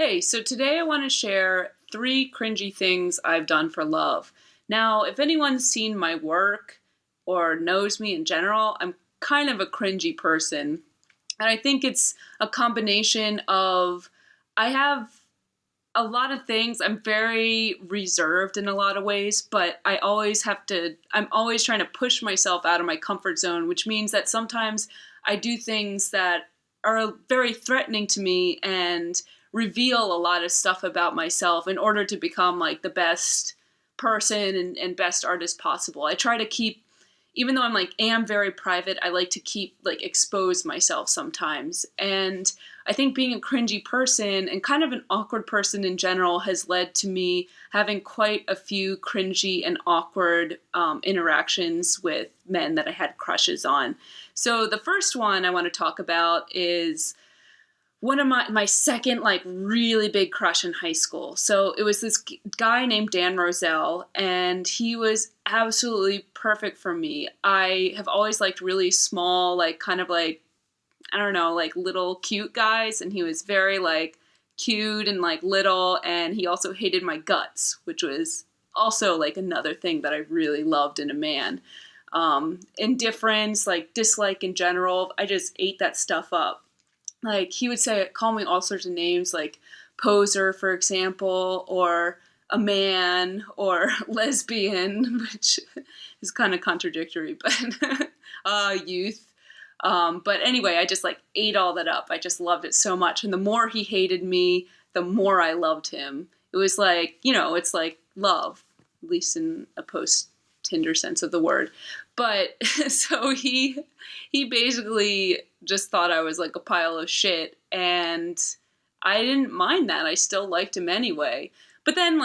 Hey, so today I want to share 3 cringy things I've done for love. Now, if anyone's seen my work or knows me in general, I'm kind of a cringy person. And I think it's a combination of I have a lot of things. I'm very reserved in a lot of ways, but I'm always trying to push myself out of my comfort zone, which means that sometimes I do things that are very threatening to me and reveal a lot of stuff about myself in order to become like the best person and best artist possible. I try to keep, even though am very private, I like to keep expose myself sometimes. And I think being a cringy person and kind of an awkward person in general has led to me having quite a few cringy and awkward interactions with men that I had crushes on. So the first one I want to talk about is one of my second really big crush in high school. So it was this guy named Dan Roselle, and he was absolutely perfect for me. I have always liked really small, I don't know, little cute guys, and he was very cute and little, and he also hated my guts, which was also another thing that I really loved in a man. Indifference, dislike in general, I just ate that stuff up. He would call me all sorts of names, like poser, for example, or a man, or lesbian, which is kind of contradictory, but youth. But anyway, I just ate all that up. I just loved it so much. And the more he hated me, the more I loved him. It was it's like love, at least in a post Tinder sense of the word. But so he basically just thought I was like a pile of shit, and I didn't mind that. I still liked him anyway. But then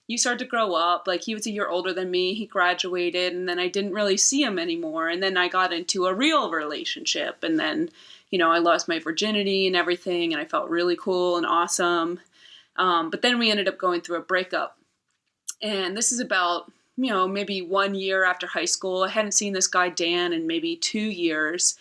you start to grow up. He was a year older than me. He graduated, and then I didn't really see him anymore. And then I got into a real relationship, and then I lost my virginity and everything, and I felt really cool and awesome. But then we ended up going through a breakup. And this is about maybe 1 year after high school. I hadn't seen this guy, Dan, in maybe 2 years.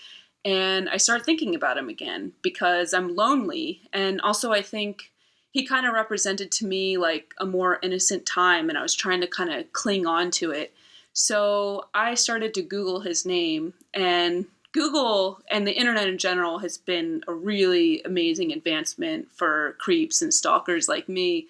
And I started thinking about him again because I'm lonely. And also I think he kind of represented to me a more innocent time, and I was trying to kind of cling on to it. So I started to Google his name, and Google and the internet in general has been a really amazing advancement for creeps and stalkers like me.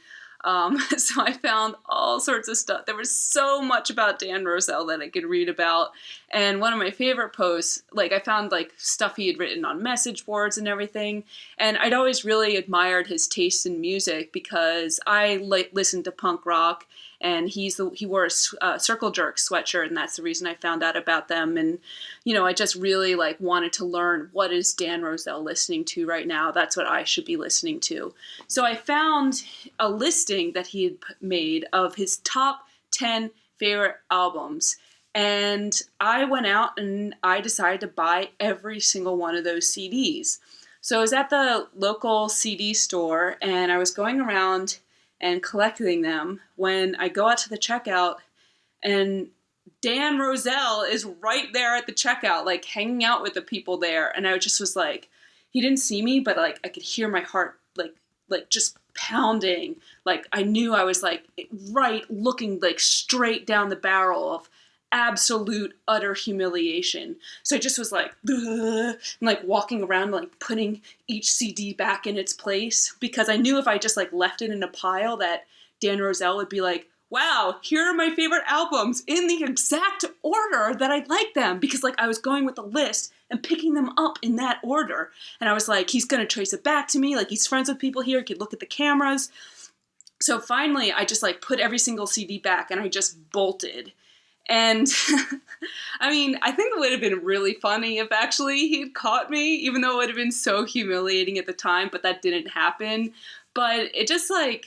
So I found all sorts of stuff. There was so much about Dan Roselle that I could read about. And one of my favorite posts, I found stuff he had written on message boards and everything. And I'd always really admired his taste in music because I listened to punk rock, and he wore a Circle Jerk sweatshirt, and that's the reason I found out about them. And I just really wanted to learn, what is Dan Roselle listening to right now? That's what I should be listening to. So I found a listing that he had made of his top 10 favorite albums. And I went out and I decided to buy every single one of those CDs. So I was at the local CD store, and I was going around and collecting them when I go out to the checkout, and Dan Roselle is right there at the checkout, hanging out with the people there. And I just was he didn't see me, but I could hear my heart just pounding. I knew I was right looking straight down the barrel of absolute utter humiliation. So I just was ugh, and walking around putting each CD back in its place, because I knew if I just left it in a pile that Dan Roselle would be wow, here are my favorite albums in the exact order that I like them, because I was going with a list and picking them up in that order. And I was he's going to trace it back to me. He's friends with people here. He could look at the cameras. So finally, I just put every single CD back, and I just bolted. And I mean, I think it would have been really funny if actually he'd caught me, even though it would have been so humiliating at the time, but that didn't happen. But it just I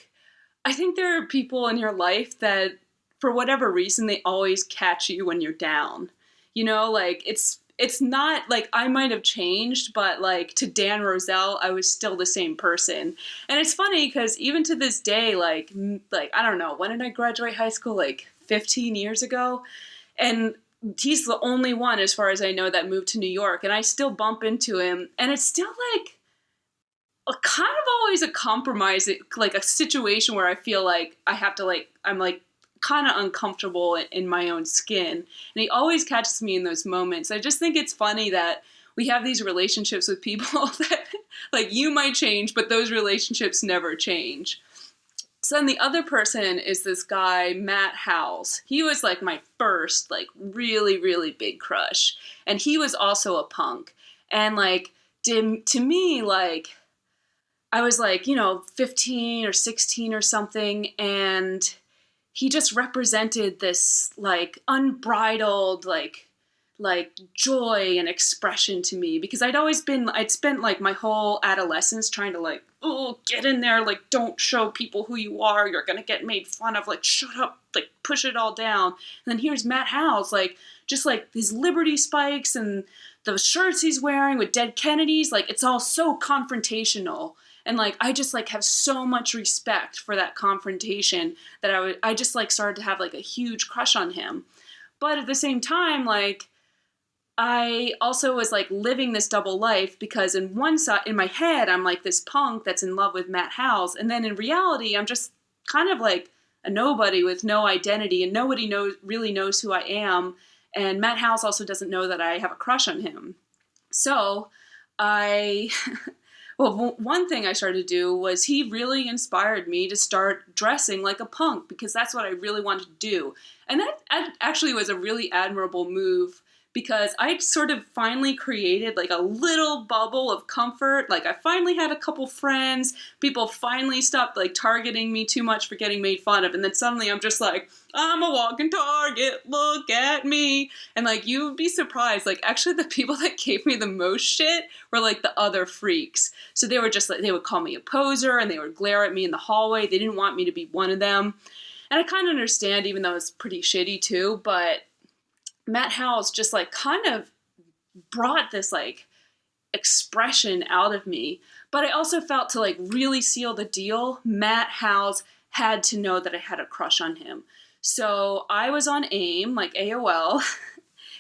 think there are people in your life that, for whatever reason, they always catch you when you're down. It's not I might have changed, but to Dan Roselle, I was still the same person. And it's funny because even to this day, I don't know, when did I graduate high school? 15 years ago. And he's the only one, as far as I know, that moved to New York. And I still bump into him. And it's still kind of always a compromise, like a situation where I feel like I have to like, I'm like kind of uncomfortable in my own skin. And he always catches me in those moments. I just think it's funny that we have these relationships with people that like you might change, but those relationships never change. So then the other person is this guy, Matt Howells. He was like my first like really, really big crush. And he was also a punk. And like to me, like I was like, 15 or 16 or something. And he just represented this like unbridled, like joy and expression to me, because I'd spent like my whole adolescence trying to like, oh, get in there, like don't show people who you are, you're gonna get made fun of, like shut up, like push it all down. And then here's Matt Howells, like just like his Liberty spikes and the shirts he's wearing with dead Kennedys, like it's all so confrontational. And like I just like have so much respect for that confrontation that I just like started to have like a huge crush on him. But at the same time, like I also was like living this double life, because in one side, in my head, I'm like this punk that's in love with Matt Howells. And then in reality, I'm just kind of like a nobody with no identity, and nobody really knows who I am. And Matt Howells also doesn't know that I have a crush on him. So well, one thing I started to do was he really inspired me to start dressing like a punk, because that's what I really wanted to do. And that actually was a really admirable move, because I sort of finally created like a little bubble of comfort. Like I finally had a couple friends. People finally stopped like targeting me too much for getting made fun of. And then suddenly I'm just like, I'm a walking target. Look at me. And like, you would be surprised. Like actually the people that gave me the most shit were like the other freaks. So they were just like, they would call me a poser and they would glare at me in the hallway. They didn't want me to be one of them. And I kind of understand, even though it's pretty shitty too, but Matt Howells just like kind of brought this like expression out of me. But I also felt, to like really seal the deal, Matt Howells had to know that I had a crush on him. So I was on AIM, like AOL,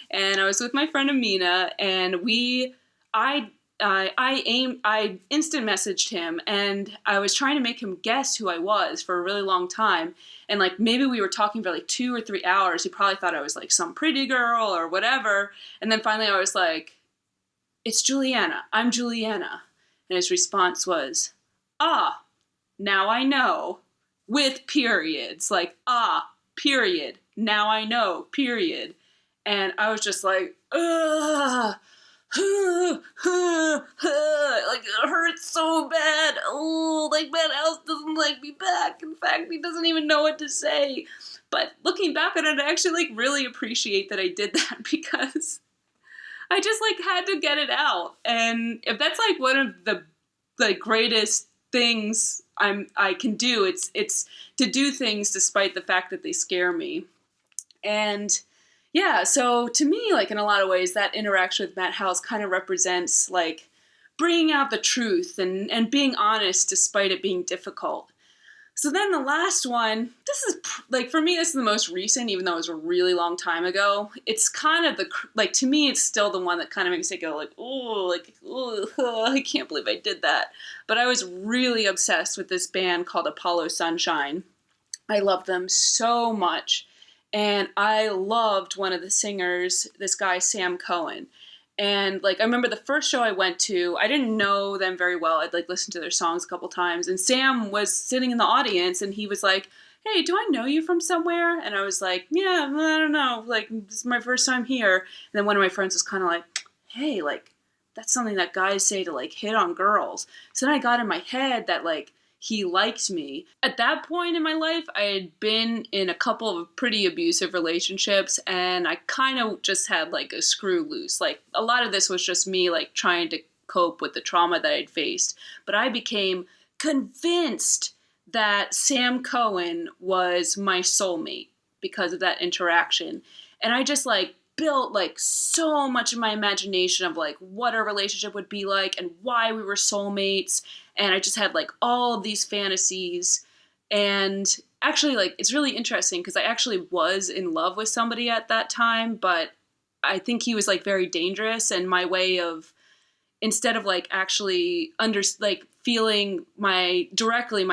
and I was with my friend Amina, and I instant messaged him, and I was trying to make him guess who I was for a really long time. And like maybe we were talking for like 2 or 3 hours. He probably thought I was like some pretty girl or whatever. And then finally I was like, it's Juliana. I'm Juliana. And his response was, ah, now I know. With periods. Like, ah, period. Now I know, period. And I was just like, ugh. Like it hurts so bad. Oh, like Matt Howells doesn't like me back. In fact, he doesn't even know what to say. But looking back on it, I actually like really appreciate that I did that, because I just like had to get it out. And if that's like one of the like greatest things I can do, it's to do things despite the fact that they scare me. And yeah, so to me, like in a lot of ways, that interaction with Matt Howells kind of represents like bringing out the truth and being honest despite it being difficult. So then the last one, this is like, for me, this is the most recent, even though it was a really long time ago. It's kind of like, to me, it's still the one that kind of makes it go like, oh, I can't believe I did that. But I was really obsessed with this band called Apollo Sunshine. I loved them so much. And I loved one of the singers, this guy, Sam Cohen. And like, I remember the first show I went to, I didn't know them very well. I'd like listened to their songs a couple times. And Sam was sitting in the audience and he was like, hey, do I know you from somewhere? And I was like, yeah, I don't know. Like, this is my first time here. And then one of my friends was kind of like, hey, like, that's something that guys say to like hit on girls. So then I got in my head that like, he liked me. At that point in my life, I had been in a couple of pretty abusive relationships, and I kind of just had like a screw loose. Like a lot of this was just me like trying to cope with the trauma that I'd faced. But I became convinced that Sam Cohen was my soulmate because of that interaction. And I just like built like so much of my imagination of like what our relationship would be like and why we were soulmates. And I just had like all of these fantasies. And actually, like, it's really interesting because I actually was in love with somebody at that time, but I think he was like very dangerous. And my way of, instead of like actually feeling my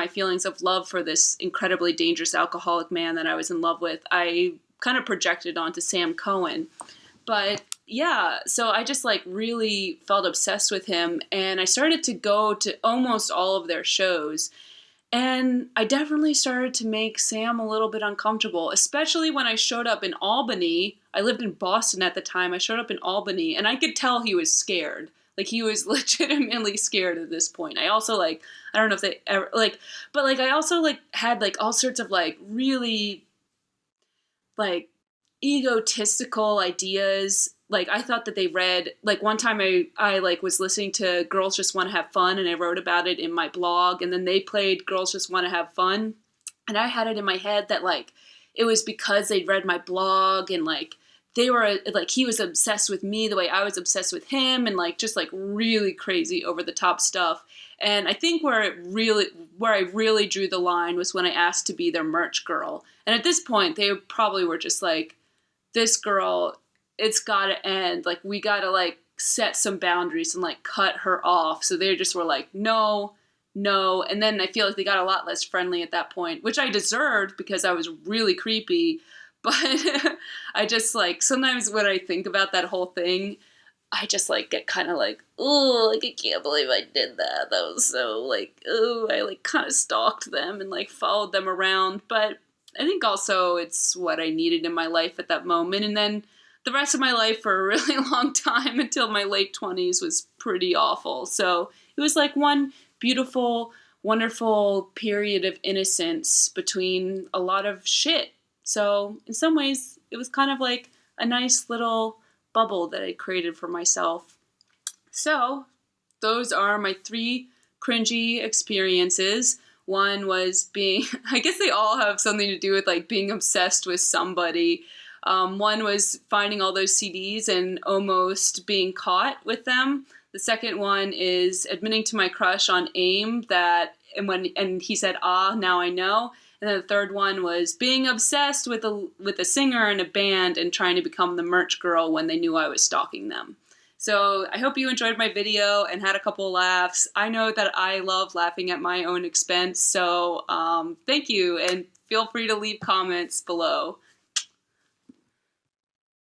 feelings of love for this incredibly dangerous alcoholic man that I was in love with, I kind of projected onto Sam Cohen. But yeah, so I just like really felt obsessed with him, and I started to go to almost all of their shows. And I definitely started to make Sam a little bit uncomfortable, especially when I showed up in Albany. I lived in Boston at the time. I showed up in Albany, and I could tell he was scared. Like, he was legitimately scared at this point. I also, like, I don't know if they ever, like, but, like, I also, like, had, like, all sorts of, like, really, like, egotistical ideas. Like, I thought that they read, like, one time I like was listening to Girls Just Want to Have Fun, and I wrote about it in my blog, and then they played Girls Just Want to Have Fun, and I had it in my head that, like, it was because they'd read my blog, and, like, they were, like, he was obsessed with me the way I was obsessed with him, and, like, just, like, really crazy over the top stuff. And I think where I really drew the line was when I asked to be their merch girl. And at this point, they probably were just like, this girl, it's got to end. Like, we got to, like, set some boundaries and, like, cut her off. So they just were like, no. And then I feel like they got a lot less friendly at that point, which I deserved because I was really creepy. But I just, like, sometimes when I think about that whole thing, I just, like, get kind of like, oh, like, I can't believe I did that. That was so, like, oh, I, like, kind of stalked them and, like, followed them around. But I think also it's what I needed in my life at that moment. And then the rest of my life for a really long time until my late 20s was pretty awful. So it was like one beautiful, wonderful period of innocence between a lot of shit. So in some ways, it was kind of like a nice little bubble that I created for myself. So those are my 3 cringy experiences. One was being, I guess they all have something to do with, like, being obsessed with somebody. One was finding all those CDs and almost being caught with them. The second one is admitting to my crush on AIM and he said, now I know. And then the third one was being obsessed with a singer in a band and trying to become the merch girl when they knew I was stalking them. So I hope you enjoyed my video and had a couple of laughs. I know that I love laughing at my own expense, so thank you, and feel free to leave comments below.